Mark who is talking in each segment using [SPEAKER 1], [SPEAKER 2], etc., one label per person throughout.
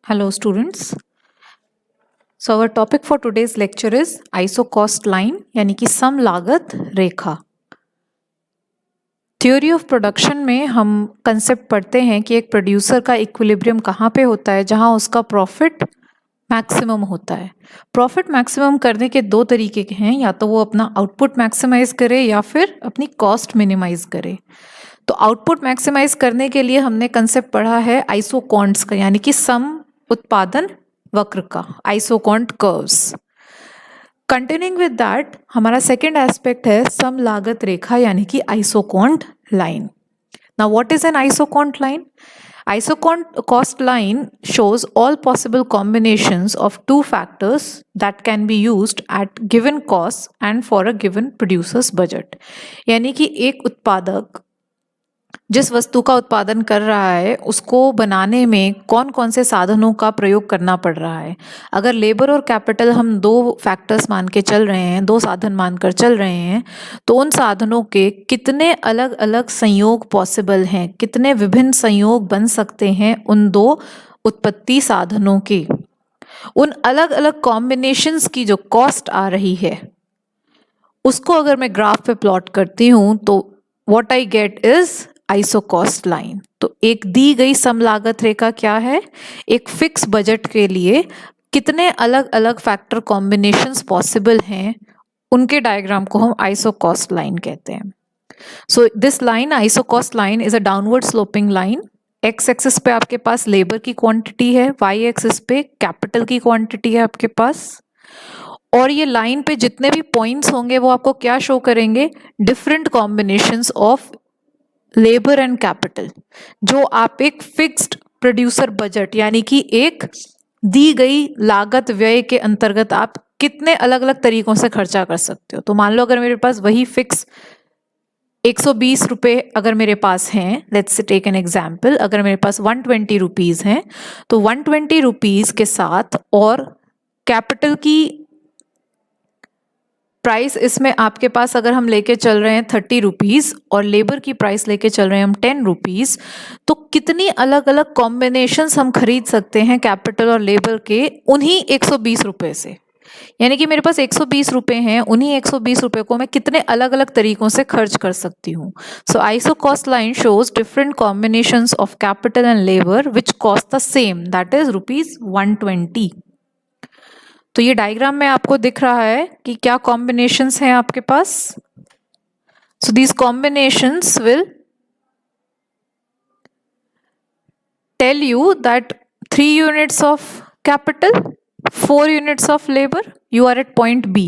[SPEAKER 1] Hello students. So our topic for today's lecture is ISO cost line यानी कि सम लागत रेखा। Theory of production में हम कंसेप्ट पढ़ते हैं कि एक प्रोड्यूसर का इक्विलिब्रियम कहाँ पे होता है, जहाँ उसका प्रॉफिट मैक्सिमम होता है। प्रॉफिट मैक्सिमम करने के दो तरीके के हैं, या तो वो अपना आउटपुट मैक्सिमाइज करे या फिर अपनी कॉस्ट मिनिमाइज करे। तो आउटपुट मैक्सिमाइज करने के लिए हमने कंसेप्ट पढ़ा है आइसोकॉन्ट्स का, यानी कि सम उत्पादन वक्र का, isoquant curves. Continuing with that हमारा सेकेंड एस्पेक्ट है सम लागत रेखा यानी कि isoquant line. Now what is an isoquant line? Isocont cost line shows all possible combinations of two factors that can be used at given cost and for a given producer's budget। यानी कि एक उत्पादक जिस वस्तु का उत्पादन कर रहा है उसको बनाने में कौन कौन से साधनों का प्रयोग करना पड़ रहा है। अगर लेबर और कैपिटल हम दो फैक्टर्स मान के चल रहे हैं, दो साधन मानकर चल रहे हैं, तो उन साधनों के कितने अलग अलग संयोग पॉसिबल हैं, कितने विभिन्न संयोग बन सकते हैं उन दो उत्पत्ति साधनों के, उन अलग अलग कॉम्बिनेशंस की जो कॉस्ट आ रही है उसको अगर मैं ग्राफ पे प्लॉट करती हूँ तो what I get is isocost line. तो एक दी गई सम लागत रेखा क्या है? एक फिक्स बजट के लिए कितने अलग अलग फैक्टर कॉम्बिनेशंस पॉसिबल हैं, उनके डायग्राम को हम आइसोकॉस्ट लाइन कहते हैं। So this line, isocost line, is a downward sloping line. X axis पे आपके पास लेबर की क्वांटिटी है, वाई एक्सिस पे कैपिटल की क्वांटिटी है आपके पास, और ये लाइन पे जितने भी पॉइंट्स होंगे वो आपको क्या शो करेंगे? Different combinations of labour and capital, जो आप एक फिक्स्ड प्रोड्यूसर बजट यानी कि एक दी गई लागत व्यय के अंतर्गत आप कितने अलग अलग तरीकों से खर्चा कर सकते हो। तो मान लो अगर मेरे पास वही फिक्स 120 रुपये अगर मेरे पास हैं, लेट्स टेक एन एग्जाम्पल, अगर मेरे पास 120 रुपीज़ हैं तो 120 रुपीज़ के साथ और कैपिटल की प्राइस इसमें आपके पास अगर हम लेके चल रहे हैं 30 रुपीज़ और लेबर की प्राइस लेके चल रहे हैं हम 10 रुपीज़, तो कितनी अलग अलग कॉम्बिनेशंस हम खरीद सकते हैं कैपिटल और लेबर के उन्हीं 120 रुपये से। यानी कि मेरे पास 120 रुपये हैं, उन्हीं 120 रुपये को मैं कितने अलग अलग तरीकों से खर्च कर सकती हूँ। So iso cost line shows different combinations of capital and labour which cost the same, that is ₹120। तो ये डायग्राम में आपको दिख रहा है कि क्या कॉम्बिनेशंस हैं आपके पास। So these combinations will tell you that 3 units of capital, 4 units of labour, you are at point B,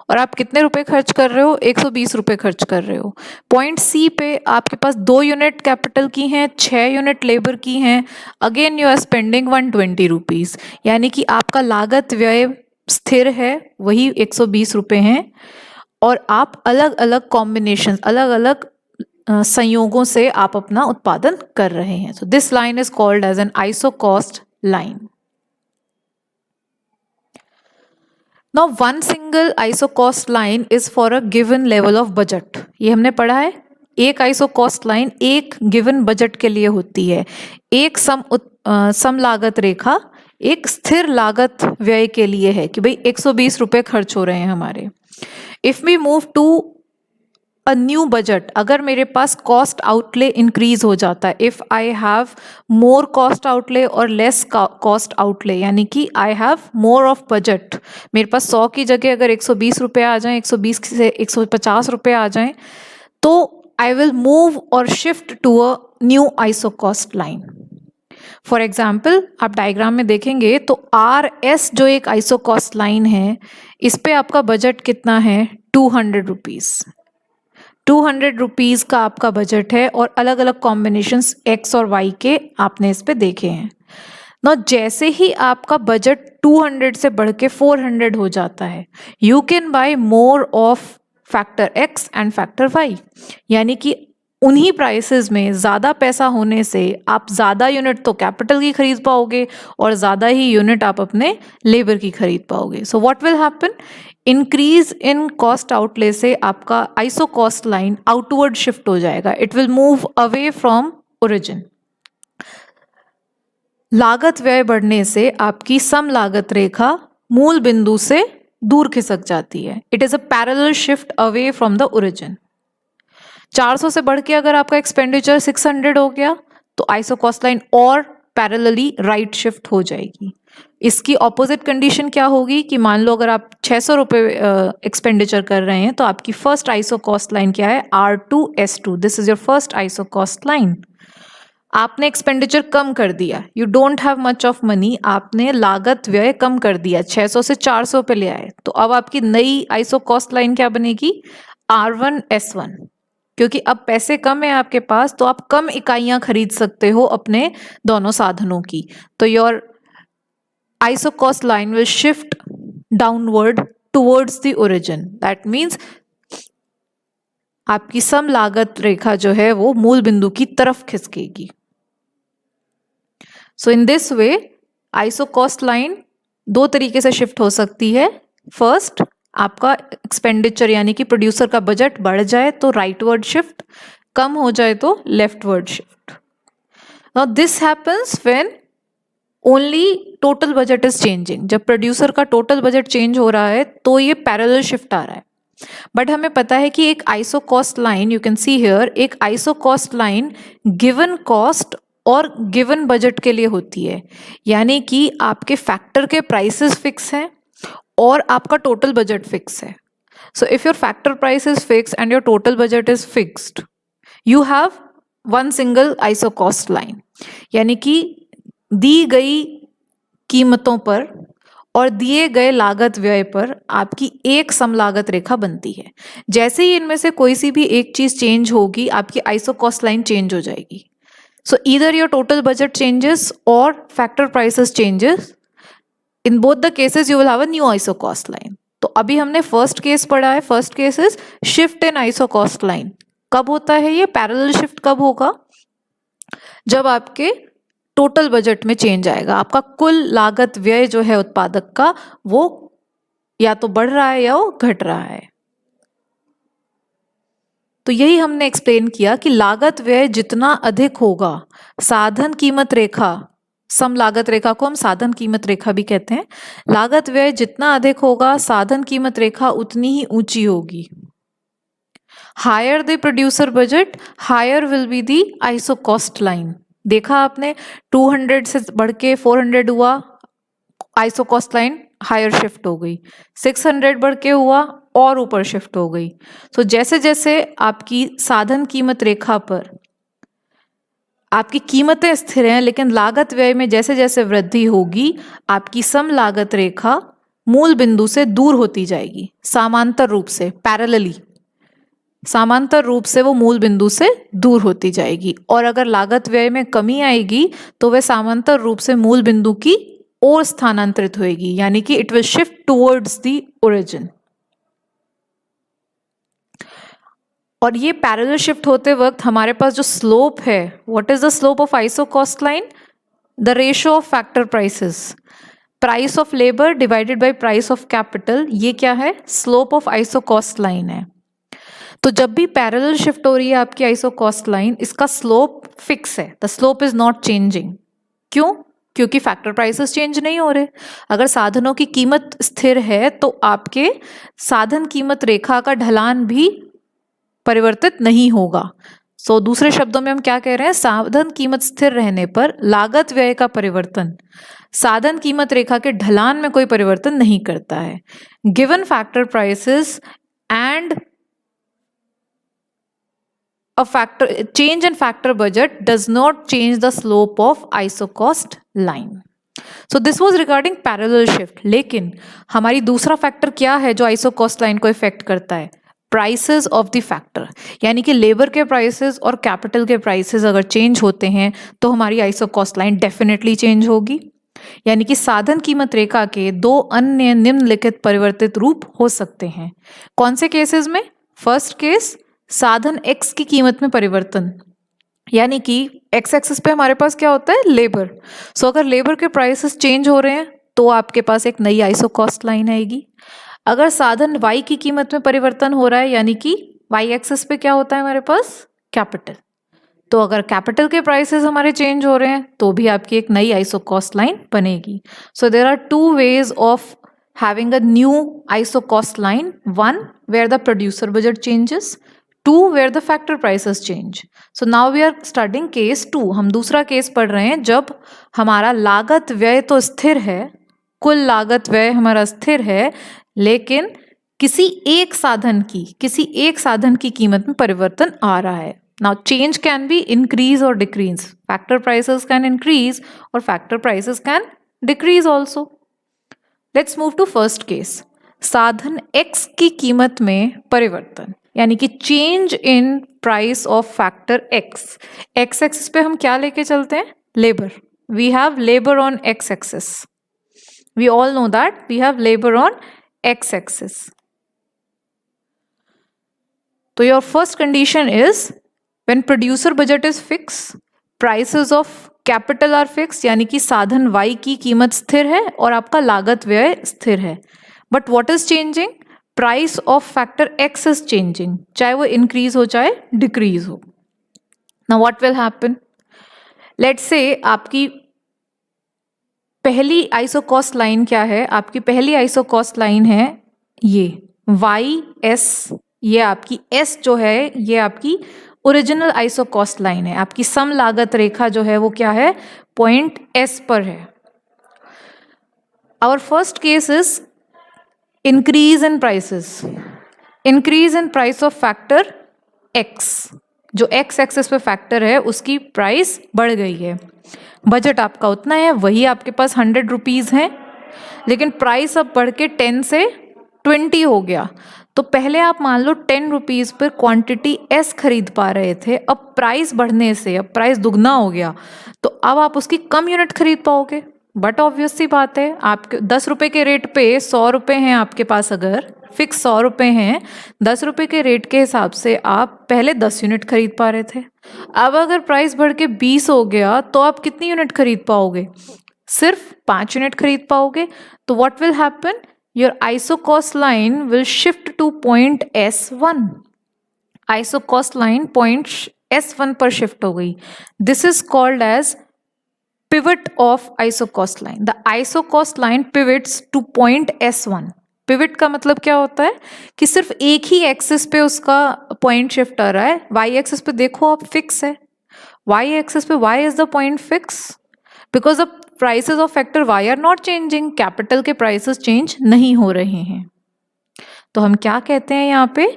[SPEAKER 1] और आप कितने रुपए खर्च कर रहे हो? 120 रुपये खर्च कर रहे हो। पॉइंट सी पे आपके पास 2 यूनिट कैपिटल की हैं, 6 यूनिट लेबर की हैं, again you are spending 120 rupees. यानी कि आपका लागत व्यय स्थिर है, वही 120 रुपये हैं, और आप अलग अलग कॉम्बिनेशन, अलग अलग संयोगों से आप अपना उत्पादन कर रहे हैं। So this line is called as an iso cost line. Now one single iso cost line is for a given level of budget। ये हमने पढ़ा है, एक आइसो कॉस्ट लाइन एक गिवन बजट के लिए होती है। एक सम लागत रेखा एक स्थिर लागत व्यय के लिए है कि भाई 120 रुपये खर्च हो रहे हैं हमारे। If we move to a new budget, अगर मेरे पास कॉस्ट आउटले इंक्रीज हो जाता है, if I have more cost outlay और लेस कॉस्ट आउटले, यानी कि I have more of budget, मेरे पास 100 की जगह अगर 120 रुपये आ जाएं, 120 से 150 रुपये आ जाएं, तो आई विल मूव और shift to a new iso cost line. For example आप डायग्राम में देखेंगे तो RS जो एक आइसो कॉस्ट लाइन है, इस पे आपका बजट कितना है? 200 रुपीज़। 200 रुपीज़ का आपका बजट है और अलग अलग कॉम्बिनेशंस X और Y के आपने इस पे देखे हैं ना। जैसे ही आपका बजट 200 से बढ़ के 400 हो जाता है, you can buy more of factor X and factor Y। यानी कि उन्हीं प्राइसेस में ज़्यादा पैसा होने से आप ज़्यादा यूनिट तो कैपिटल की खरीद पाओगे और ज़्यादा ही यूनिट आप अपने लेबर की खरीद पाओगे। So what will happen? Increase in cost outlay से आपका iso cost line outward shift हो जाएगा, it will move away from origin. लागत व्यय बढ़ने से आपकी सम लागत रेखा मूल बिंदु से दूर खिसक जाती है। It is a parallel shift away from the origin. 400 से बढ़ के अगर आपका एक्सपेंडिचर 600 हो गया तो आइसोकॉस्ट लाइन और पैरेलली राइट शिफ्ट हो जाएगी। इसकी ऑपोजिट कंडीशन क्या होगी कि मान लो अगर आप 600 रुपये एक्सपेंडिचर कर रहे हैं तो आपकी फर्स्ट आइसोकॉस्ट लाइन क्या है, R2S2। This is your first isocost line. आपने एक्सपेंडिचर कम कर दिया, you don't have much of money, आपने लागत व्यय कम कर दिया, 600 से 400 पे ले आए, तो अब आपकी नई आइसोकॉस्ट लाइन क्या बनेगी, R1S1। क्योंकि अब पैसे कम है आपके पास तो आप कम इकाइयां खरीद सकते हो अपने दोनों साधनों की, तो your isocost line will shift downward towards the origin. That means आपकी सम लागत रेखा जो है वो मूल बिंदु की तरफ खिसकेगी। So in this way isocost line दो तरीके से शिफ्ट हो सकती है। फर्स्ट, आपका एक्सपेंडिचर यानी कि प्रोड्यूसर का बजट बढ़ जाए तो राइटवर्ड शिफ्ट, कम हो जाए तो leftward shift. Now this happens when only total budget is changing. जब प्रोड्यूसर का टोटल बजट चेंज हो रहा है तो ये पैरेलल शिफ्ट आ रहा है। बट हमें पता है कि एक isocost line, you can see here, एक आइसोकॉस्ट लाइन गिवन कॉस्ट और गिवन बजट के लिए होती है, यानी कि आपके फैक्टर के प्राइसेस फिक्स हैं और आपका टोटल बजट फिक्स है। So if your factor price is fix and your total budget is fixed, you have one single isocost line, यानी कि दी गई कीमतों पर और दिए गए लागत व्यय पर आपकी एक सम लागत रेखा बनती है। जैसे ही इनमें से कोई सी भी एक चीज चेंज होगी आपकी आइसोकॉस्ट लाइन चेंज हो जाएगी। So either your total budget changes और factor prices changes, in both the cases you will have a new isocost line. तो अभी हमने फर्स्ट केस पढ़ा है, first case is shift in isocost line. कब होता है ये पैरेलल शिफ्ट? कब होगा? जब आपके टोटल बजट में चेंज आएगा, आपका कुल लागत व्यय जो है उत्पादक का वो या तो बढ़ रहा है या वो घट रहा है। तो यही हमने एक्सप्लेन किया कि लागत व्यय जितना अधिक होगा, साधन कीमत रेखा, सम लागत रेखा को हम साधन कीमत रेखा भी कहते हैं, लागत व्यय जितना अधिक होगा साधन कीमत रेखा उतनी ही ऊंची होगी। Higher the producer budget, higher will be the isocost line. देखा आपने, 200 से बढ़ के 400 हुआ, आइसोकॉस्ट लाइन हायर शिफ्ट हो गई, 600 बढ़ के हुआ और ऊपर शिफ्ट हो गई। सो जैसे जैसे आपकी साधन कीमत रेखा पर आपकी कीमतें स्थिर हैं लेकिन लागत व्यय में जैसे जैसे वृद्धि होगी आपकी सम लागत रेखा मूल बिंदु से दूर होती जाएगी, समांतर रूप से, पैरेलली, समांतर रूप से वो मूल बिंदु से दूर होती जाएगी। और अगर लागत व्यय में कमी आएगी तो वह समांतर रूप से मूल बिंदु की ओर स्थानांतरित होएगी, यानी कि it will shift towards the origin. और ये पैरेलल शिफ्ट होते वक्त हमारे पास जो स्लोप है, what is the slope of isocost line? The ratio of factor prices, price of labour divided by price of capital, ये क्या है? स्लोप ऑफ आइसोकॉस्ट लाइन है। तो जब भी पैरेलल शिफ्ट हो रही है आपकी आइसोकॉस्ट लाइन, इसका स्लोप फिक्स है, the slope is not changing. क्यों? क्योंकि फैक्टर प्राइसेस चेंज नहीं हो रहे। अगर साधनों की कीमत स्थिर है तो आपके साधन कीमत रेखा का ढलान भी परिवर्तित नहीं होगा। सो दूसरे शब्दों में हम क्या कह रहे हैं? साधन कीमत स्थिर रहने पर लागत व्यय का परिवर्तन साधन कीमत रेखा के ढलान में कोई परिवर्तन नहीं करता है। Given factor prices and a factor change in factor budget does not change the slope of isocost line. So this was regarding parallel shift. लेकिन हमारी दूसरा फैक्टर क्या है जो आइसोकॉस्ट लाइन को इफेक्ट करता है? प्राइसेस ऑफ द फैक्टर, यानी कि लेबर के प्राइसेस और कैपिटल के प्राइसेस अगर चेंज होते हैं तो हमारी आइसोकॉस्ट लाइन डेफिनेटली चेंज होगी। यानी कि साधन कीमत रेखा के दो अन्य निम्नलिखित परिवर्तित रूप हो सकते हैं। कौन से केसेस में? फर्स्ट केस, साधन X की कीमत में परिवर्तन, यानी कि X एक्सिस पे हमारे पास क्या होता है? लेबर। सो अगर लेबर के प्राइसेस चेंज हो रहे हैं तो आपके पास एक नई आइसोकॉस्ट लाइन आएगी। अगर साधन Y की कीमत में परिवर्तन हो रहा है, यानी कि Y एक्सिस पे क्या होता है हमारे पास? कैपिटल। तो अगर कैपिटल के प्राइसेस हमारे चेंज हो रहे हैं तो भी आपकी एक नई आइसो कॉस्ट लाइन बनेगी. So there are two ways of having a new ISO cost line. One, where the producer budget changes. Two, where the factor prices change. So now we are studying case 2. हम दूसरा case पढ़ रहे हैं जब हमारा लागत व्यय तो स्थिर है, कुल लागत व्यय हमारा स्थिर है, लेकिन किसी एक साधन की कीमत में परिवर्तन आ रहा है. Now change can be increase or decrease. Factor prices can increase or factor prices can decrease also. Let's move to first case. साधन X की कीमत में परिवर्तन, यानी कि change in price of factor X. X axis पे हम क्या लेके चलते हैं? Labour. We have labour on X axis. We all know that we have labour on X axis. तो your first condition is when producer budget is fix, prices of capital are fix, यानी कि साधन Y की कीमत स्थिर है और आपका लागत व्यय स्थिर है. But what is changing? Price of factor X is changing, चाहे वो इंक्रीज हो चाहे डिक्रीज हो. Now what will happen? Let's say आपकी पहली आइसो कॉस्ट लाइन क्या है? आपकी पहली आइसो कॉस्ट लाइन है ये YS. ये आपकी S जो है ये आपकी ओरिजिनल आइसो कॉस्ट लाइन है. आपकी सम लागत रेखा जो है वो क्या है? पॉइंट S पर है. Our first case is increase in prices. Increase in price of factor X. जो X एक्सिस पे फैक्टर है उसकी प्राइस बढ़ गई है. बजट आपका उतना है, वही आपके पास 100 रुपीज़ है, लेकिन प्राइस अब बढ़ के 10 से 20 हो गया. तो पहले आप मान लो 10 रुपीज़ पर क्वांटिटी S खरीद पा रहे थे, अब प्राइस बढ़ने से अब प्राइस दुगना हो गया, तो अब आप उसकी कम यूनिट खरीद पाओगे. बट ऑब्वियस सी बात है, आपके 10 रुपये के रेट पे 100 रुपये हैं आपके पास, अगर फिक्स 100 रुपये हैं, 10 रुपये के रेट के हिसाब से आप पहले 10 यूनिट खरीद पा रहे थे. अब अगर प्राइस बढ़ के 20 हो गया तो आप कितनी यूनिट खरीद पाओगे? सिर्फ 5 यूनिट खरीद पाओगे. तो what will happen? Your ISO cost line will shift to point S1. ISO cost line point S1 पर shift हो गई. This is called as pivot of ISO cost line. The ISO cost line pivots to point S1. Pivot का मतलब क्या होता है कि सिर्फ एक ही एक्सिस पे उसका पॉइंट शिफ्ट आ रहा है. Y एक्सिस पे देखो आप फिक्स है, Y एक्सिस पे Y is the point fix because the prices of factor Y are not changing. Capital के प्राइसेस चेंज नहीं हो रहे हैं. तो हम क्या कहते हैं यहाँ पे?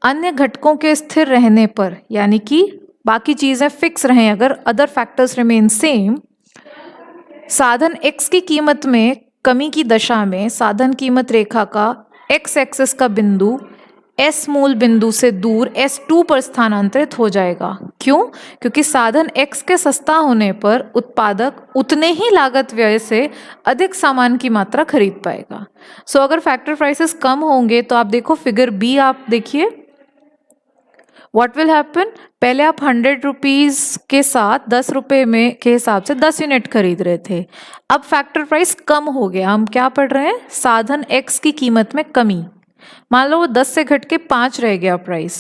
[SPEAKER 1] अन्य घटकों के स्थिर रहने पर, यानी कि बाकी चीजें फिक्स रहें, अगर अदर फैक्टर्स रिमेन सेम, साधन X की कीमत में कमी की दशा में साधन कीमत रेखा का X एक्सिस का बिंदु S मूल बिंदु से दूर S2 पर स्थानांतरित हो जाएगा. क्यों? क्योंकि साधन X के सस्ता होने पर उत्पादक उतने ही लागत व्यय से अधिक सामान की मात्रा खरीद पाएगा. सो अगर फैक्टर प्राइसेस कम होंगे तो आप देखो फिगर B, आप देखिए व्हाट विल हैपन? पहले आप 100 रुपीज़ के साथ 10 रुपये में के हिसाब से 10 यूनिट खरीद रहे थे. अब फैक्टर प्राइस कम हो गया. हम क्या पढ़ रहे हैं? साधन X की कीमत में कमी. मान लो वो 10 से घट के 5 रह गया प्राइस.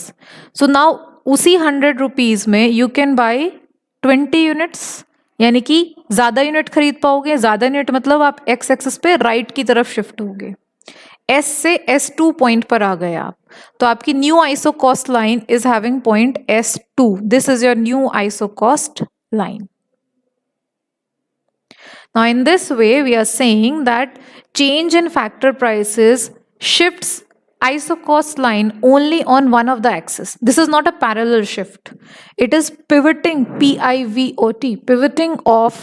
[SPEAKER 1] सो नाउ उसी 100 रुपीज़ में यू कैन बाई 20 यूनिट्स, यानी कि ज़्यादा यूनिट खरीद पाओगे. ज़्यादा यूनिट मतलब आप X एक्सिस पे राइट की तरफ शिफ्ट होगे. S से S2 पॉइंट पर आ गए आप, तो आपकी new iso cost line is having point S2. This is your new iso cost line. Now in this way we are saying that change in factor prices shifts ISO cost line only on one of the axis. This is not a parallel shift. It is pivoting, PIVOT, pivoting of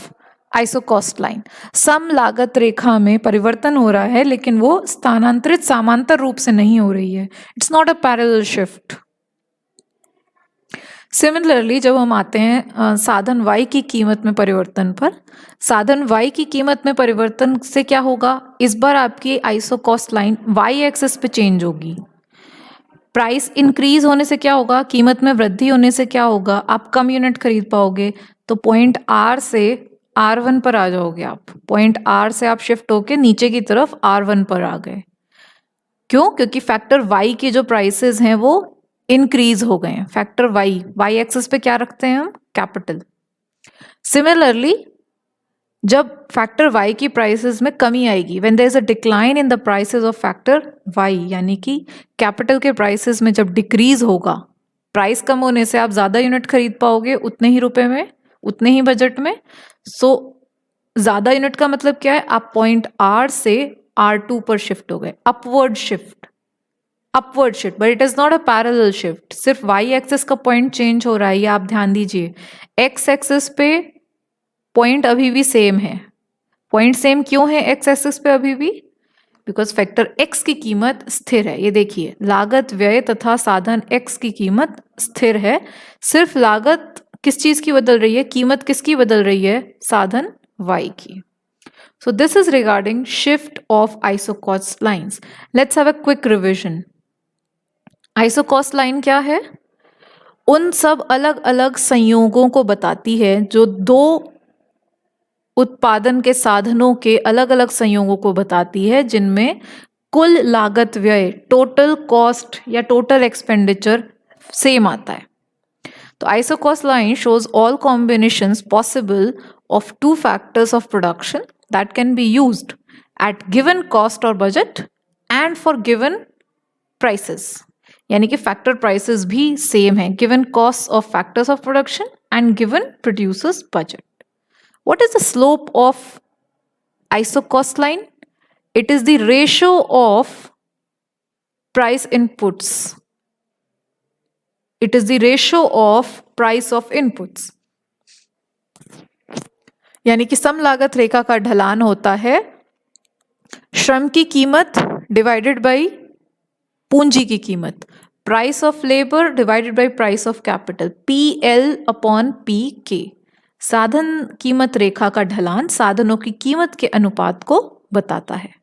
[SPEAKER 1] ISO cost line. सम लागत रेखा में परिवर्तन हो रहा है, लेकिन वो स्थानांतरित समांतर रूप से नहीं हो रही है. It's not a parallel shift. Similarly जब हम आते हैं साधन Y की कीमत में परिवर्तन पर, साधन Y की कीमत में परिवर्तन से क्या होगा? इस बार आपकी iso cost line Y axis पे चेंज होगी. प्राइस इंक्रीज होने से क्या होगा? कीमत में वृद्धि होने से क्या होगा? आप कम यूनिट खरीद पाओगे. तो पॉइंट R से R1 पर आ जाओगे आप. पॉइंट R से आप शिफ्ट होके नीचे की तरफ R1 पर आ गए. क्यों? क्योंकि फैक्टर Y के जो प्राइसेस हैं वो इंक्रीज हो गए हैं। फैक्टर वाई एक्सिस पे क्या रखते हैं हम? कैपिटल। सिमिलरली जब फैक्टर वाई की प्राइसेस में कमी आएगी, when there is a decline in the prices of factor Y, यानी कि कैपिटल के प्राइसेस में जब डिक्रीज होगा, प्राइस कम होने से आप ज्यादा यूनिट खरीद पाओगे उतने ही रुपए में, उतने ही बजट में। सो ज्यादा यूनिट का मतलब क्या है? आप पॉइंट आर से R2 पर शिफ्ट हो गए, upward shift, but it is not a parallel shift. सिर्फ वाई एक्सिस का पॉइंट चेंज हो रहा है, ये आप ध्यान दीजिए। एक्स एक्सिस पे पॉइंट अभी भी सेम है। पॉइंट सेम क्यों है एक्स एक्सिस पे अभी भी? बिकॉज फैक्टर एक्स की कीमत स्थिर है। ये देखिए, लागत, व्यय तथा साधन एक्स की कीमत स्थिर है। सिर्फ लागत किस चीज की बदल रही है? कीमत किसकी बदल रही है? साधन वाई की। So this is regarding shift of isocost lines. Let's have a quick revision. Isocost line क्या है? उन सब अलग अलग संयोगों को बताती है जो दो उत्पादन के साधनों के अलग अलग संयोगों को बताती है, जिनमें कुल लागत व्यय, टोटल कॉस्ट या टोटल एक्सपेंडिचर सेम आता है। तो isocost line shows all combinations possible of two factors of production that can be used at given cost or budget and for given prices. यानी कि फैक्टर प्राइसेस भी same है, given cost of factors of production and given producers budget. What is the slope of isocost line? It is the ratio of price inputs. It is the ratio of price of inputs. यानी कि सम लागत रेखा का ढलान होता है श्रम की कीमत डिवाइडेड बाय पूंजी की कीमत, price of labour divided by price of capital, PL/PK। साधन कीमत रेखा का ढलान साधनों की कीमत के अनुपात को बताता है।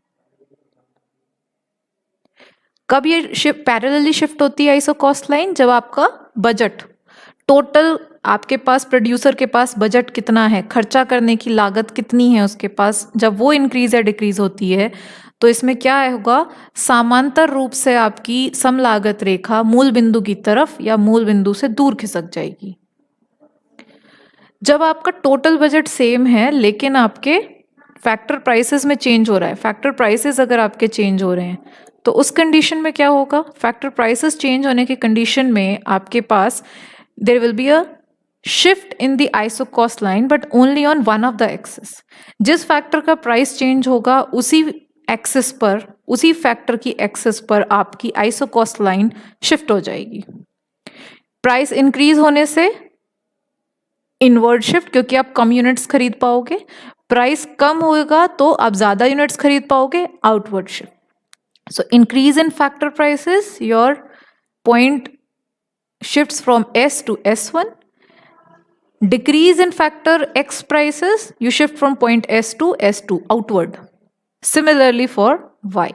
[SPEAKER 1] कब ये पैरेलली शिफ्ट होती है आइसोकॉस्ट लाइन? जब आपका बजट, टोटल आपके पास, प्रोड्यूसर के पास बजट कितना है, खर्चा करने की लागत कितनी है उसके पास, जब वो इंक्रीज या डिक्रीज होती है तो इसमें क्या होगा? समांतर रूप से आपकी सम लागत रेखा मूल बिंदु की तरफ या मूल बिंदु से दूर खिसक जाएगी। जब आपका टोटल बजट सेम है लेकिन आपके फैक्टर प्राइसेस में चेंज हो रहा है, फैक्टर प्राइसेस अगर आपके चेंज हो रहे हैं तो उस कंडीशन में क्या होगा? फैक्टर प्राइसेस चेंज होने की कंडीशन में आपके पास there will be a shift in the isocost line but only on one of the axis. जिस फैक्टर का प्राइस चेंज होगा उसी एक्सिस पर, उसी फैक्टर की एक्सिस पर आपकी आइसोकॉस्ट लाइन शिफ्ट हो जाएगी। प्राइस इंक्रीज होने से इनवर्ड शिफ्ट, क्योंकि आप कम यूनिट्स खरीद पाओगे। प्राइस कम होगा तो आप ज्यादा यूनिट्स खरीद पाओगे, outward shift. So increase in factor prices, your point shifts from S to S1. Decrease in factor X prices, you shift from point S to S2, outward. Similarly for Y.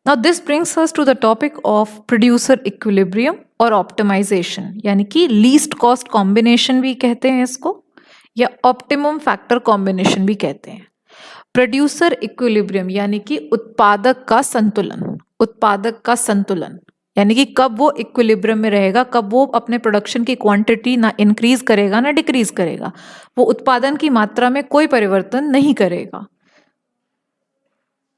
[SPEAKER 1] Now this brings us to the topic of producer equilibrium और optimization, यानी कि least cost combination भी कहते हैं इसको, या optimum factor combination भी कहते हैं। प्रोड्यूसर इक्विलिब्रियम यानी कि उत्पादक का संतुलन, उत्पादक का संतुलन यानी कि कब वो इक्विलिब्रियम में रहेगा, कब वो अपने प्रोडक्शन की क्वांटिटी ना इंक्रीज करेगा ना डिक्रीज करेगा, वो उत्पादन की मात्रा में कोई परिवर्तन नहीं करेगा।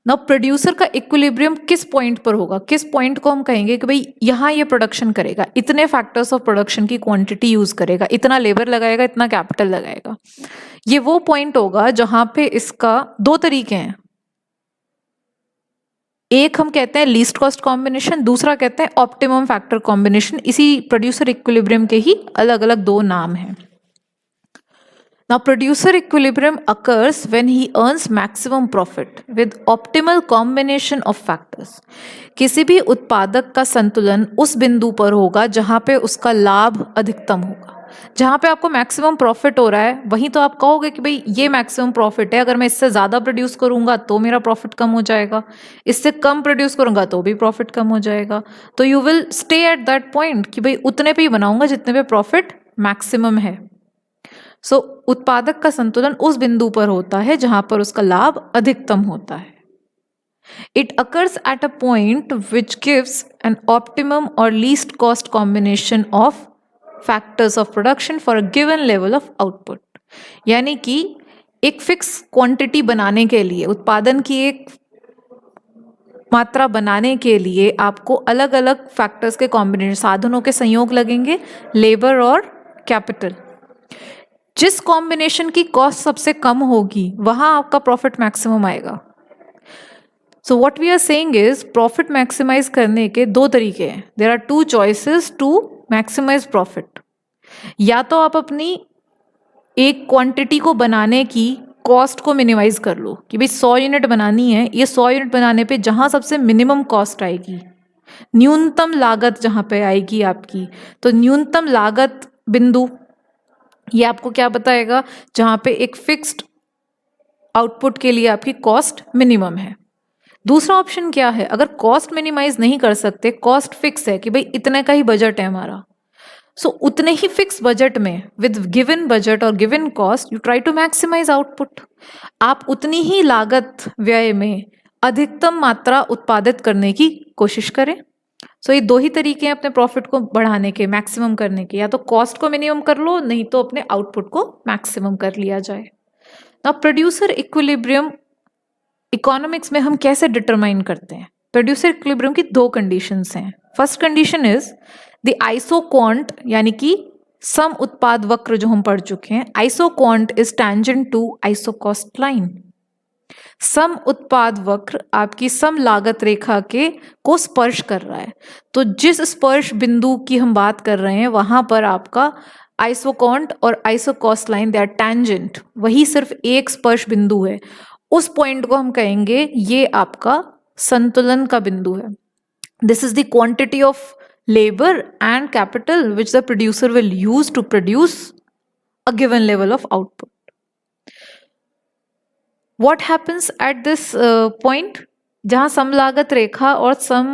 [SPEAKER 1] ना प्रोड्यूसर का इक्विलिब्रियम किस पॉइंट पर होगा? किस पॉइंट को हम कहेंगे कि भाई यहाँ ये प्रोडक्शन करेगा, इतने फैक्टर्स ऑफ प्रोडक्शन की क्वांटिटी यूज करेगा, इतना लेबर लगाएगा, इतना कैपिटल लगाएगा। ये वो पॉइंट होगा जहां पे इसका दो तरीके हैं, एक हम कहते हैं लीस्ट कॉस्ट कॉम्बिनेशन, दूसरा कहते हैं ऑप्टिमम फैक्टर कॉम्बिनेशन। इसी प्रोड्यूसर इक्विलिब्रियम के ही अलग अलग दो नाम हैं। Now producer equilibrium occurs when he earns maximum profit with optimal combination of factors. किसी भी उत्पादक का संतुलन उस बिंदु पर होगा जहां पे उसका लाभ अधिकतम होगा। जहां पे आपको मैक्सिमम प्रॉफिट हो रहा है वहीं तो आप कहोगे कि भाई ये मैक्सिमम प्रॉफिट है, अगर मैं इससे ज़्यादा प्रोड्यूस करूंगा तो मेरा प्रॉफिट कम हो जाएगा, इससे कम प्रोड्यूस करूंगा तो भी प्रॉफिट कम हो जाएगा। तो you will stay at that point कि भाई उतने पे ही बनाऊंगा जितने पे प्रॉफिट मैक्सिमम है। सो उत्पादक का संतुलन उस बिंदु पर होता है जहां पर उसका लाभ अधिकतम होता है। It occurs at a point which gives an optimum or least cost combination of factors of production for a given level of output. यानी कि एक फिक्स क्वांटिटी बनाने के लिए, उत्पादन की एक मात्रा बनाने के लिए आपको अलग अलग फैक्टर्स के कॉम्बिनेशन, साधनों के संयोग लगेंगे, लेबर और कैपिटल। जिस कॉम्बिनेशन की कॉस्ट सबसे कम होगी वहां आपका प्रॉफिट मैक्सिमम आएगा। So what we are saying is profit maximize करने के दो तरीके हैं। There are two choices to maximize profit. या तो आप अपनी एक क्वांटिटी को बनाने की कॉस्ट को मिनिमाइज कर लो कि भाई 100 यूनिट बनानी है, ये 100 यूनिट बनाने पे जहां सबसे मिनिमम कॉस्ट आएगी, न्यूनतम लागत जहां पे आएगी आपकी, तो न्यूनतम लागत बिंदु ये आपको क्या बताएगा, जहां पे एक फिक्स्ड आउटपुट के लिए आपकी कॉस्ट मिनिमम है। दूसरा ऑप्शन क्या है, अगर कॉस्ट मिनिमाइज नहीं कर सकते, कॉस्ट फिक्स है कि भाई इतने का ही बजट है हमारा, सो उतने ही फिक्स बजट में विद गिवन बजट और given cost you try to maximize output. आप उतनी ही लागत व्यय में अधिकतम मात्रा उत्पादित करने की कोशिश करें। सो ये दो ही तरीके हैं अपने प्रॉफिट को बढ़ाने के, मैक्सिमम करने के। या तो कॉस्ट को मिनिमम कर लो, नहीं तो अपने आउटपुट को मैक्सिमम कर लिया जाए। नाउ प्रोड्यूसर इक्विलिब्रियम इकोनॉमिक्स में हम कैसे डिटरमाइन करते हैं? प्रोड्यूसर इक्विलिब्रियम की दो कंडीशंस हैं। First condition is the isoquant, यानी कि सम उत्पाद वक्र जो हम पढ़ चुके हैं, isoquant is tangent to isocost line. सम उत्पाद वक्र आपकी सम लागत रेखा के को स्पर्श कर रहा है। तो जिस स्पर्श बिंदु की हम बात कर रहे हैं वहां पर आपका आइसोक्वांट और isocost line they are tangent, वही सिर्फ एक स्पर्श बिंदु है। उस पॉइंट को हम कहेंगे ये आपका संतुलन का बिंदु है। This is the quantity of labor and capital which the producer will use to produce a given level of output. What happens at this point? जहां सम लागत रेखा और सम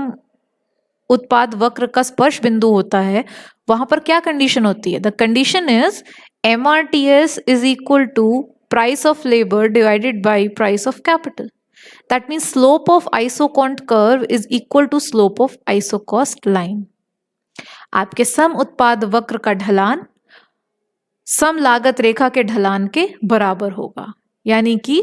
[SPEAKER 1] उत्पाद वक्र का स्पर्श बिंदु होता है, वहां पर क्या कंडीशन होती है? The condition is MRTS is equal to price of labor divided by price of capital. That means slope of isoquant curve is equal to slope of isocost line. आपके सम उत्पाद वक्र का ढलान सम लागत रेखा के ढलान के बराबर होगा। यानी कि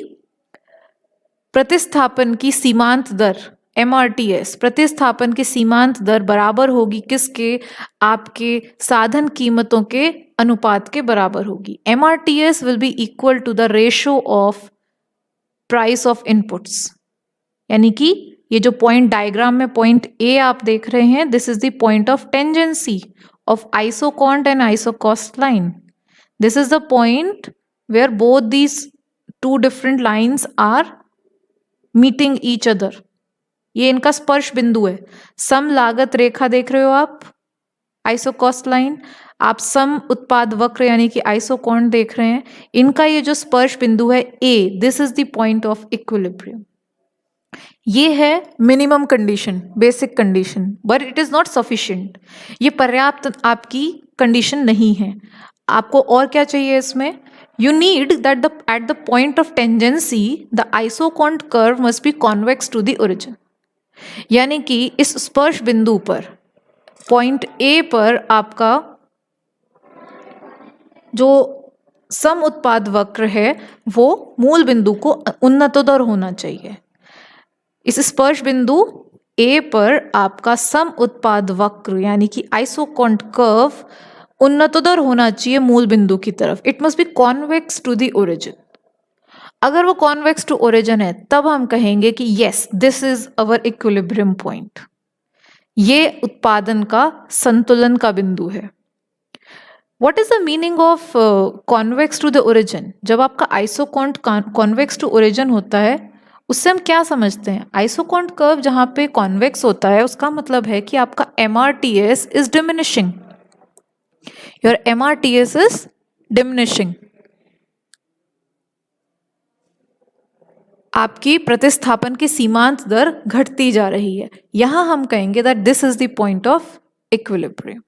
[SPEAKER 1] प्रतिस्थापन की सीमांत दर MRTS, प्रतिस्थापन की सीमांत दर बराबर होगी किसके? आपके साधन कीमतों के अनुपात के बराबर होगी। MRTS will be equal to the ratio of price of inputs. यानी कि ये जो पॉइंट डायग्राम में पॉइंट ए आप देख रहे हैं, this is the point of tangency of isoquant and isocost line. This is the point where both these two different lines are meeting each other. ये इनका स्पर्श बिंदु है। सम लागत रेखा देख रहे हो आप, आइसोकॉस्ट लाइन, आप सम उत्पाद वक्र यानी कि आइसोकॉन्ट देख रहे हैं। इनका ये जो स्पर्श बिंदु है A, this is the point of equilibrium. ये है minimum condition, basic condition, but it is not sufficient. ये पर्याप्त आपकी कंडीशन नहीं है। आपको और क्या चाहिए इसमें? You need that at the point of tangency the isoquant curve must be convex to the origin. यानी कि इस स्पर्श बिंदु पर पॉइंट ए पर आपका जो सम उत्पाद वक्र है वो मूल बिंदु को उन्नतोत्तर होना चाहिए। इस स्पर्श बिंदु ए पर आपका सम उत्पाद वक्र यानी कि आइसोकॉन्ट कर्व उन्नतोत्तर होना चाहिए मूल बिंदु की तरफ। It must be convex to the origin. अगर वो कॉन्वेक्स टू ओरिजिन है तब हम कहेंगे कि yes, this is our equilibrium point. ये उत्पादन का संतुलन का बिंदु है। What is the meaning of convex to the origin? जब आपका आइसोकॉन्ट कॉन्वेक्स टू ओरिजिन होता है उससे हम क्या समझते हैं? आइसोकॉन्ट कर्व जहां पे कॉन्वेक्स होता है उसका मतलब है कि आपका MRTS is diminishing. Your MRTS is diminishing. आपकी प्रतिस्थापन की सीमांत दर घटती जा रही है। यहां हम कहेंगे that this is the point of equilibrium.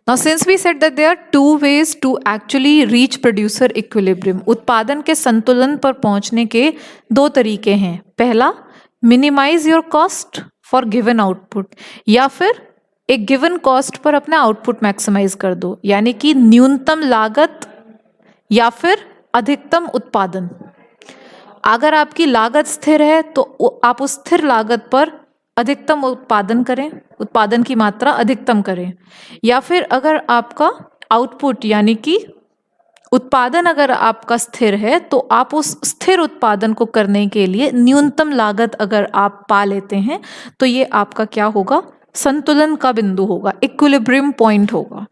[SPEAKER 1] Now since we said that there are two ways to actually reach producer equilibrium, उत्पादन के संतुलन पर पहुंचने के दो तरीके हैं. पहला, minimize your cost for given output, या फिर एक गिवन कॉस्ट पर अपना आउटपुट मैक्सिमाइज कर दो, यानी कि न्यूनतम लागत या फिर अधिकतम उत्पादन. अगर आपकी लागत स्थिर है तो आप उस स्थिर लागत पर अधिकतम उत्पादन करें, उत्पादन की मात्रा अधिकतम करें. या फिर अगर आपका आउटपुट यानी कि उत्पादन अगर आपका स्थिर है तो आप उस स्थिर उत्पादन को करने के लिए न्यूनतम लागत अगर आप पा लेते हैं तो ये आपका क्या होगा, संतुलन का बिंदु होगा, इक्विलिब्रियम पॉइंट होगा.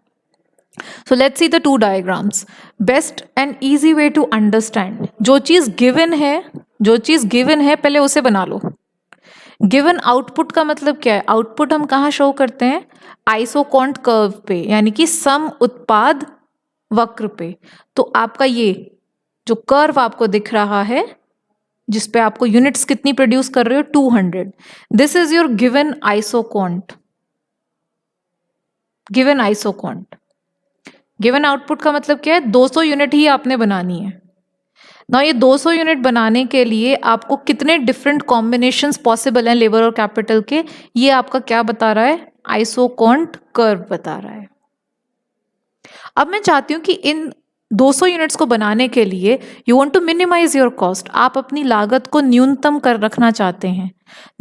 [SPEAKER 1] So let's see the two diagrams. Best and easy way to understand. जो चीज गिवन है पहले उसे बना लो. गिवन आउटपुट का मतलब क्या है? आउटपुट हम कहाँ शो करते हैं? आइसोकॉन्ट कर्व पे, यानी कि सम उत्पाद वक्र पे. तो आपका ये जो कर्व आपको दिख रहा है जिसपे आपको यूनिट्स कितनी प्रोड्यूस कर रहे हो, 200. This is your given isoquant. Given isoquant, given output का मतलब क्या है? 200 यूनिट ही आपने बनानी है ना. ये 200 यूनिट बनाने के लिए आपको कितने डिफरेंट कॉम्बिनेशंस पॉसिबल हैं लेबर और कैपिटल के, ये आपका क्या बता रहा है? आइसोकॉन्ट कर्व बता रहा है. अब मैं चाहती हूं कि इन 200 यूनिट्स को बनाने के लिए you want to minimize your cost. आप अपनी लागत को न्यूनतम कर रखना चाहते हैं.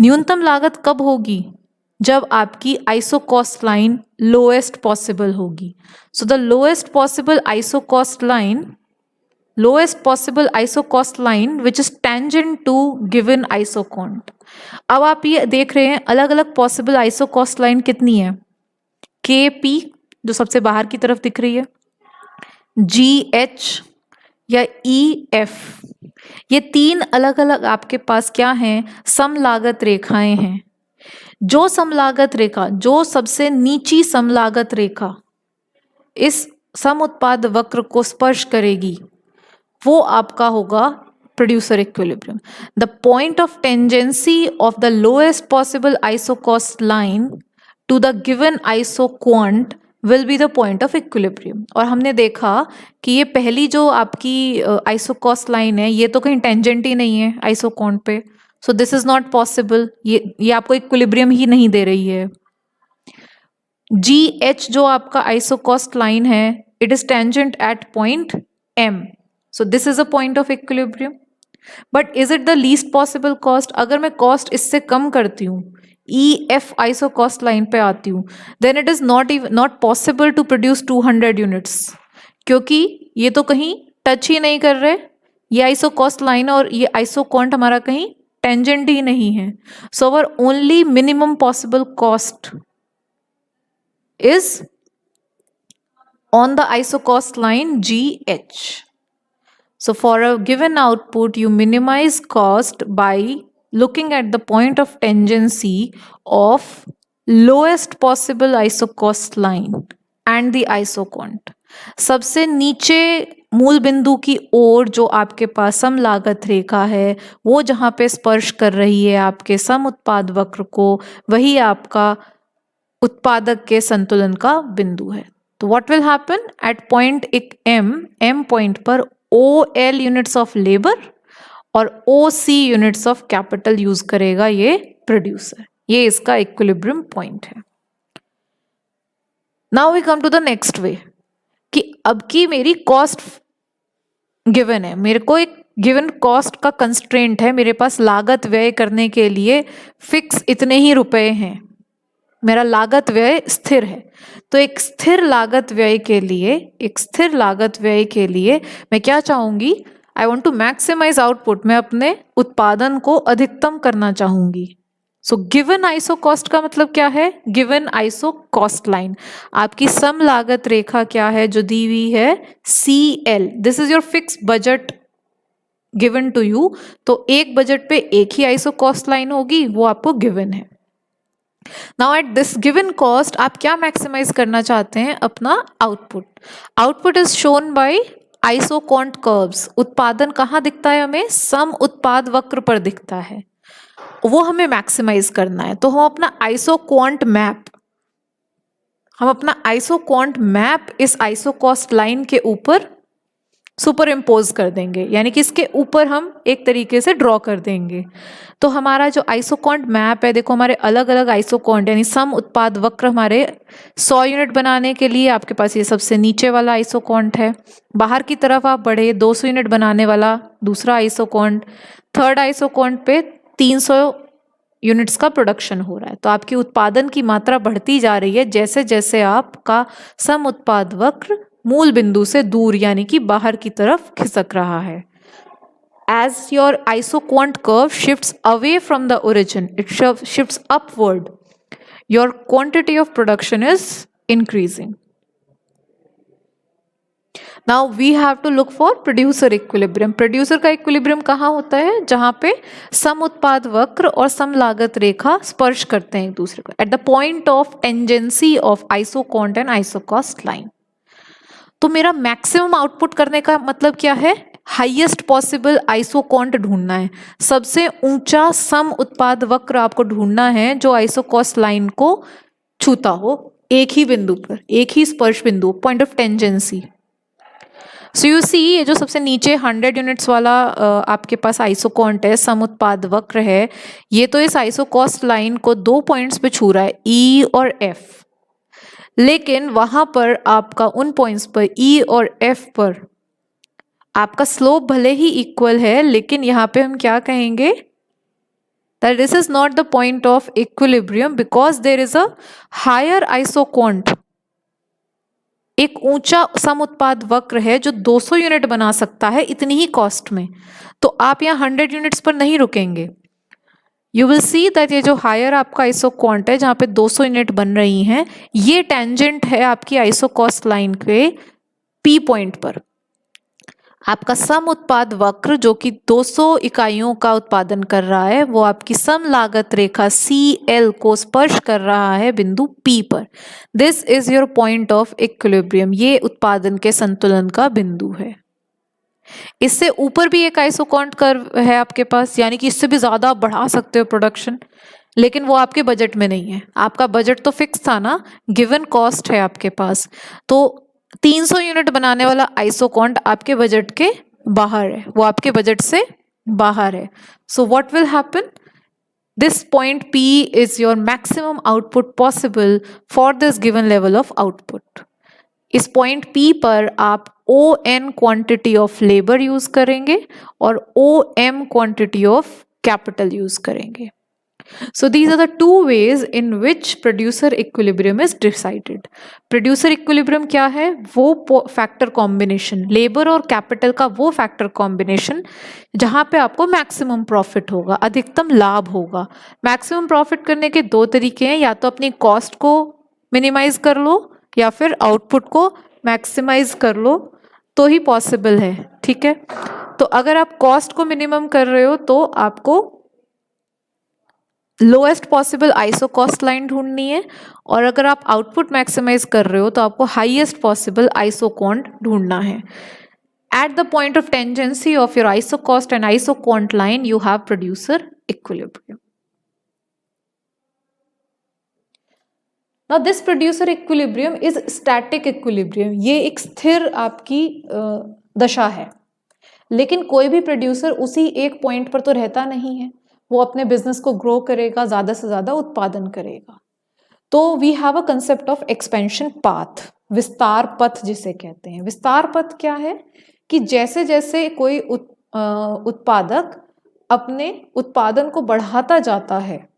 [SPEAKER 1] न्यूनतम लागत कब होगी? जब आपकी iso cost line lowest possible होगी. So the lowest possible iso cost line which is tangent to given isoquant. अब आप ये देख रहे हैं अलग अलग पॉसिबल आइसो कॉस्ट लाइन कितनी है? के पी जो सबसे बाहर की तरफ दिख रही है, जी एच या ई एफ, ये तीन अलग अलग आपके पास क्या हैं? समलागत रेखाएं हैं. जो समलागत रेखा, जो सबसे नीची समलागत रेखा इस सम उत्पाद वक्र को स्पर्श करेगी वो आपका होगा producer equilibrium. The point of tangency of the lowest possible iso cost line to the given iso quant will be the point of equilibrium. और हमने देखा कि ये पहली जो आपकी आइसो कॉस्ट लाइन है ये तो कहीं टेंजेंट ही नहीं है आइसो क्वांट पे. सो दिस इज नॉट पॉसिबल. ये आपको इक्विलिब्रियम ही नहीं दे रही है. जी एच जो आपका आइसो कॉस्ट लाइन है, it is tangent at point M. So this is a point of equilibrium. But is it the least possible cost? अगर मैं कॉस्ट इससे कम करती हूँ, E F iso cost line पे आती हूँ, then it is not possible to produce 200 units, क्योंकि ये तो कहीं टच ही नहीं कर रहे. ये आइसो कॉस्ट लाइन और ये आइसो क्वांट हमारा कहीं टेंजेंट ही नहीं है. So our only minimum possible cost is on the iso cost line GH. So for a given output, you minimize cost by looking at the point of tangency of lowest possible iso cost line and the isoquant. सबसे नीचे मूल बिंदु की ओर जो आपके पास सम लागत रेखा है वो जहाँ पे स्पर्श कर रही है आपके सम उत्पाद वक्र को, वही आपका उत्पादक के संतुलन का बिंदु है. तो what will happen at point M point पर OL यूनिट्स ऑफ लेबर और OC units of capital use करेगा ये प्रोड्यूसर. ये इसका इक्विलिब्रियम पॉइंट है. Now we come to the next way कि अब की मेरी कॉस्ट गिवन है, मेरे को एक गिवन कॉस्ट का कंस्ट्रेंट है, मेरे पास लागत व्यय करने के लिए फिक्स इतने ही रुपए हैं, मेरा लागत व्यय स्थिर है. तो एक स्थिर लागत व्यय के लिए मैं क्या चाहूंगी? I want to maximize output. मैं अपने उत्पादन को अधिकतम करना चाहूंगी. सो गिवन आइसो कॉस्ट का मतलब क्या है? गिवन आइसो कॉस्ट लाइन, आपकी सम लागत रेखा क्या है जो दी हुई है? CL. This is your fix budget given to you. तो एक बजट पे एक ही आइसो कॉस्ट लाइन होगी, वो आपको गिवन है. Now at this given cost आप क्या मैक्सिमाइज करना चाहते हैं? अपना output. Output is shown by isoquant curves. उत्पादन कहाँ दिखता है हमें? सम उत्पाद वक्र पर दिखता है, वो हमें मैक्सिमाइज करना है. तो हम अपना आइसोक्वांट मैप हम अपना आइसोकॉन्ट मैप इस आइसोकॉस्ट लाइन के ऊपर सुपर इम्पोज कर देंगे, यानी कि इसके ऊपर हम एक तरीके से ड्रॉ कर देंगे। तो हमारा जो आइसोकॉन्ट मैप है, देखो हमारे अलग अलग आइसोकॉन्ट यानी सम उत्पाद वक्र हमारे 100 यूनिट बनाने के लिए आपके पास ये सबसे नीचे वाला आइसोकॉन्ट है। बाहर की तरफ आप बढ़े 200 यूनिट बनाने वाला दूसरा आइसोकॉन्ट, थर्ड आइसोकॉन्ट पे 300 यूनिट्स का प्रोडक्शन हो रहा है। तो आपकी उत्पादन की मात्रा बढ़ती जा रही है जैसे जैसे आपका सम उत्पाद वक्र मूल बिंदु से दूर यानी कि बाहर की तरफ खिसक रहा है। As your isoquant curve shifts away from the origin, it shifts upward. Your quantity of production is increasing. Now we have to look for producer equilibrium. Producer का equilibrium कहाँ होता है? जहाँ पे सम उत्पाद वक्र और सम लागत रेखा स्पर्श करते हैं एक दूसरे को. At the point of tangency of isoquant and isocost line. तो मेरा मैक्सिमम आउटपुट करने का मतलब क्या है? हाईएस्ट पॉसिबल आइसोकॉन्ट ढूंढना है, सबसे ऊंचा सम उत्पाद वक्र आपको ढूंढना है जो आइसोकॉस्ट लाइन को छूता हो एक ही बिंदु पर, एक ही स्पर्श बिंदु, point of tangency. So you see ये जो सबसे नीचे 100 यूनिट्स वाला आपके पास आइसोकॉन्ट है, सम उत्पाद वक्र है, ये तो इस आइसोकॉस्ट लाइन को 2 पॉइंट्स पे छू रहा है, ई और एफ। लेकिन वहां पर आपका उन पॉइंट्स पर ई और एफ पर आपका स्लोप भले ही इक्वल है, लेकिन यहाँ पे हम क्या कहेंगे? that this is not the point of equilibrium because there is a higher isoquant. एक ऊंचा सम उत्पाद वक्र है जो 200 यूनिट बना सकता है इतनी ही कॉस्ट में, तो आप यहाँ 100 यूनिट्स पर नहीं रुकेंगे। यू विल सी दैट ये जो हायर आपका आइसोक्वांट है जहाँ पे 200 यूनिट बन रही हैं, ये टेंजेंट है आपकी आइसोकॉस्ट लाइन के पी पॉइंट पर। आपका सम उत्पाद वक्र जो कि 200 इकाइयों का उत्पादन कर रहा है, वो आपकी सम लागत रेखा CL को स्पर्श कर रहा है बिंदु P पर। This is your point of equilibrium, ये उत्पादन के संतुलन का बिंदु है। इससे ऊपर भी एक आइसोकॉन्ट कर्व है आपके पास, यानी कि इससे भी ज्यादा आप बढ़ा सकते हो प्रोडक्शन, लेकिन वो आपके बजट में नहीं है। आपका बजट तो फिक्स था ना, गिवन कॉस्ट है आपके पास, तो 300 यूनिट बनाने वाला आइसोकॉन्ट आपके बजट के बाहर है, वो आपके बजट से बाहर है। So what will happen? This point P is your maximum output possible for this given level of output. इस पॉइंट P पर आप ON quantity of labour use करेंगे और OM quantity of capital use करेंगे। So these are the two ways in which producer equilibrium is decided. Producer equilibrium क्या है? वो factor combination, labour और कैपिटल का वो फैक्टर कॉम्बिनेशन जहाँ पे आपको मैक्सिमम प्रॉफिट होगा, अधिकतम लाभ होगा। मैक्सिमम प्रॉफिट करने के 2 तरीके हैं, या तो अपनी कॉस्ट को मिनिमाइज कर लो या फिर आउटपुट को मैक्सिमाइज कर लो, तो ही पॉसिबल है। ठीक है, तो अगर आप कॉस्ट को मिनिमम कर रहे हो तो आपको लोएस्ट पॉसिबल आइसोकॉस्ट लाइन ढूंढनी है, और अगर आप आउटपुट मैक्सिमाइज कर रहे हो तो आपको हाईएस्ट पॉसिबल आइसोकॉन्ट ढूंढना है। Eight the point of tangency of your isocost and isoquant line you have producer equilibrium. Now this producer equilibrium is static equilibrium, ये एक स्थिर आपकी दशा है। लेकिन कोई भी प्रोड्यूसर उसी एक पॉइंट पर तो रहता नहीं है, वो अपने बिजनेस को ग्रो करेगा, ज्यादा से ज्यादा उत्पादन करेगा। तो we have a concept of expansion path, विस्तार पथ जिसे कहते हैं। विस्तार पथ क्या है कि जैसे जैसे कोई उत्पादक अपने उत्पादन को बढ़ाता जाता है,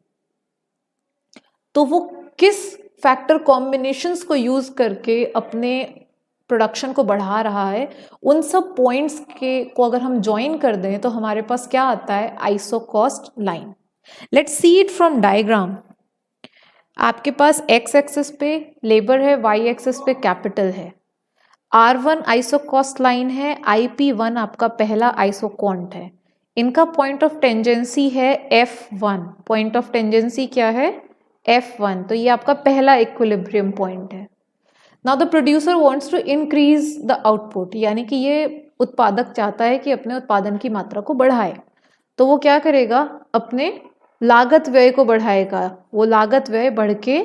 [SPEAKER 1] तो वो किस फैक्टर कॉम्बिनेशंस को यूज करके अपने प्रोडक्शन को बढ़ा रहा है, उन सब पॉइंट्स को अगर हम ज्वाइन कर दें तो हमारे पास क्या आता है? Isocost line. Let's see it from diagram. आपके पास एक्स एक्सिस पे लेबर है, वाई एक्सिस पे कैपिटल है। R1 आइसोकॉस्ट लाइन है, IP1 आपका पहला आइसोकॉन्ट है। इनका पॉइंट ऑफ टेंजेंसी है F1। पॉइंट ऑफ टेंजेंसी क्या है? F1। तो ये आपका पहला इक्विलिब्रियम पॉइंट है। Now the producer wants to increase the output, यानी कि ये उत्पादक चाहता है कि अपने उत्पादन की मात्रा को बढ़ाए, तो वो क्या करेगा? अपने लागत व्यय को बढ़ाएगा। वो लागत व्यय बढ़ के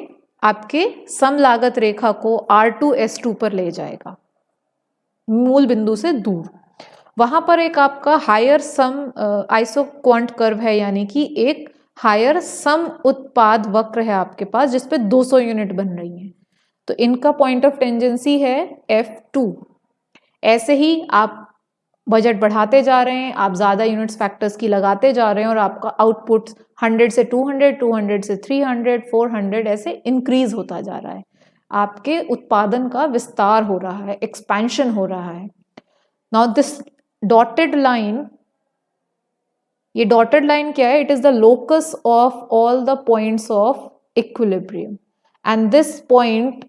[SPEAKER 1] आपके सम लागत रेखा को R2S2 पर ले जाएगा, मूल बिंदु से दूर। वहां पर एक आपका हायर सम आइसोक्वांट कर्व है, यानी कि एक हायर सम उत्पाद वक्र है आपके पास जिसपे 200 यूनिट बन रही हैं, तो इनका पॉइंट ऑफ टेंजेंसी है F2। ऐसे ही आप बजट बढ़ाते जा रहे हैं, आप ज़्यादा यूनिट्स फैक्टर्स की लगाते जा रहे हैं और आपका आउटपुट 100 से 200, 200 से 300, 400 ऐसे इंक्रीज होता जा रहा है। आपके उत्पादन का विस्तार हो रहा है, एक्सपेंशन हो रहा है। नाउ दिस डॉटेड लाइन, ये डॉटेड लाइन क्या है? It is the locus of all the points of equilibrium, and this point,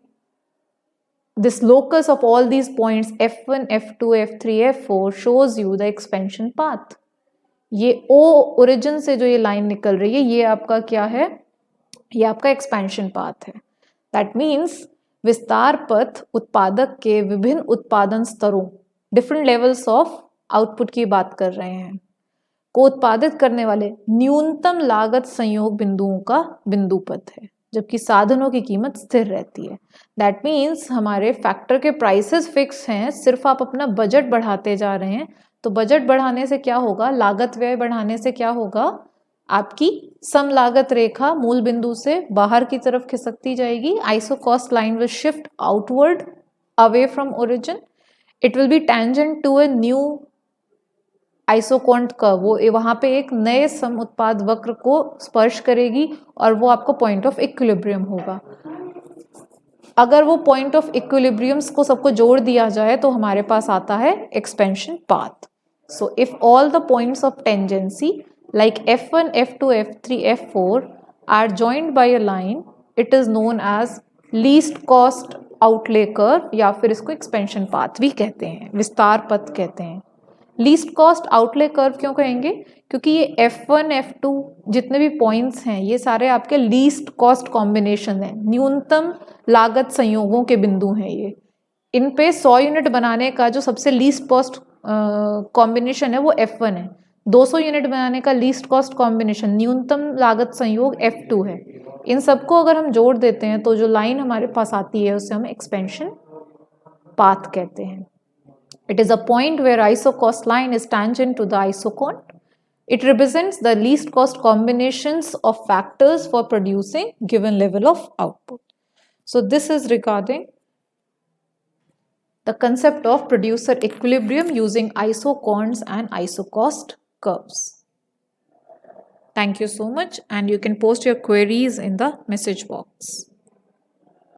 [SPEAKER 1] this locus of all these points F1, F2, F3, F4 shows you the expansion path। ये O origin से जो ये line निकल रही है, ये आपका क्या है? ये आपका एक्सपेंशन पाथ है। दैट मीन्स विस्तार पथ उत्पादक के विभिन्न उत्पादन स्तरों, डिफरेंट लेवल्स ऑफ आउटपुट की बात कर रहे हैं, को उत्पादित करने वाले न्यूनतम लागत संयोग बिंदुओं का बिंदु पथ है, जबकि साधनों की कीमत स्थिर रहती है। दैट मीन्स हमारे फैक्टर के प्राइसेस फिक्स हैं, सिर्फ आप अपना बजट बढ़ाते जा रहे हैं। तो बजट बढ़ाने से क्या होगा? लागत व्यय बढ़ाने से क्या होगा? आपकी सम लागत रेखा मूल बिंदु से बाहर की तरफ खिसकती जाएगी। Iso cost line will shift outward away from origin. It will be tangent to a new isoquant curve, वो वहां पे एक नए सम उत्पाद वक्र को स्पर्श करेगी और वो आपको पॉइंट ऑफ इक्विलिब्रियम होगा। अगर वो पॉइंट ऑफ इक्विलिब्रियम्स को सबको जोड़ दिया जाए तो हमारे पास आता है expansion path. So if all the points of tangency like F1, F2, F3, F4 are joined by a line, it is known as least cost outlay curve, या फिर इसको एक्सपेंशन पाथ भी कहते हैं, विस्तार पथ कहते हैं। लीस्ट कॉस्ट आउटले कर्व क्यों कहेंगे? क्योंकि ये F1, F2 जितने भी पॉइंट्स हैं ये सारे आपके लीस्ट कॉस्ट कॉम्बिनेशन हैं, न्यूनतम लागत संयोगों के बिंदु हैं ये। इन पे 100 यूनिट बनाने का जो सबसे लीस्ट कॉस्ट कॉम्बिनेशन है वो F1 है। 200 यूनिट बनाने का लीस्ट कॉस्ट कॉम्बिनेशन, न्यूनतम लागत संयोग F2 है। इन सबको अगर हम जोड़ देते हैं तो जो लाइन हमारे पास आती है उसे हम एक्सपेंशन पाथ कहते हैं। It is a point where iso-cost line is tangent to the isoquant. It represents the least cost combinations of factors for producing given level of output. So this is regarding the concept of producer equilibrium using isoquants and iso-cost curves. Thank you so much, and you can post your queries in the message box.